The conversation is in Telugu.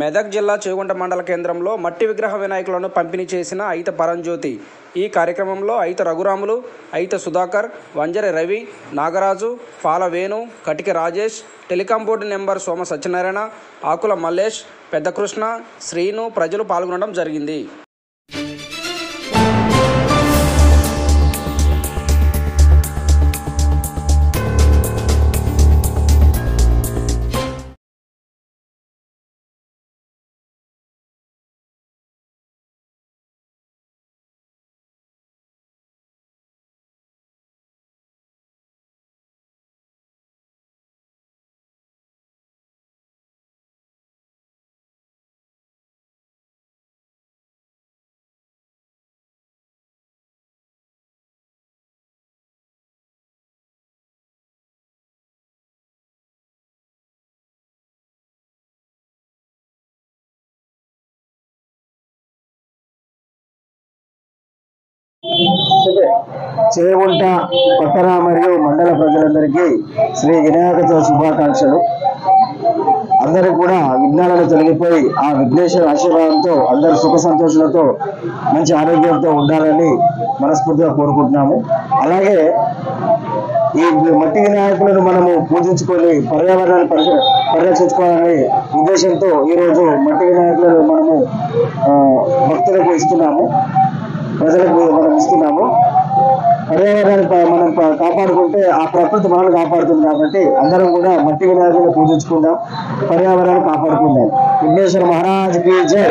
మెదక్ జిల్లా చేగుంట మండల కేంద్రంలో మట్టి విగ్రహ వినాయకులను పంపిణీ చేసిన అయిత పరంజ్యోతి. ఈ కార్యక్రమంలో అయిత రఘురాములు, అయిత సుధాకర్, వంజరి రవి, నాగరాజు, పాల వేణు, కటిక రాజేష్, టెలికాం బోర్డు నెంబర్ సోమ సత్యనారాయణ, ఆకుల మల్లేష్, పెద్ద కృష్ణ, శ్రీను ప్రజలు పాల్గొనడం జరిగింది. చేగుంట పట్టణ మరియు మండల ప్రజలందరికీ శ్రీ వినాయక చవితి శుభాకాంక్షలు. అందరూ కూడా విఘ్నాలను తొలగిపోయి ఆ విఘ్నేశ్వర ఆశీర్వాదంతో అందరూ సుఖ సంతోషాలతో మంచి ఆరోగ్యంతో ఉండాలని మనస్ఫూర్తిగా కోరుకుంటున్నాము. అలాగే ఈ మట్టి వినాయకులను మనము పూజించుకొని పర్యావరణాన్ని పరిరక్షించుకోవాలనే ఉద్దేశంతో ఈరోజు మట్టి వినాయకులను మనము భక్తులకు ఇస్తున్నాము, ప్రజలకు మనం ఇస్తున్నాము. పర్యావరణాన్ని మనం కాపాడుకుంటే ఆ ప్రకృతి మనల్ని కాపాడుతుంది. కాబట్టి అందరం కూడా మట్టి వినాయకులను పూజించుకుందాం, పర్యావరణాన్ని కాపాడుకుందాం. విఘ్నేశ్వర మహారాజ్కి జై.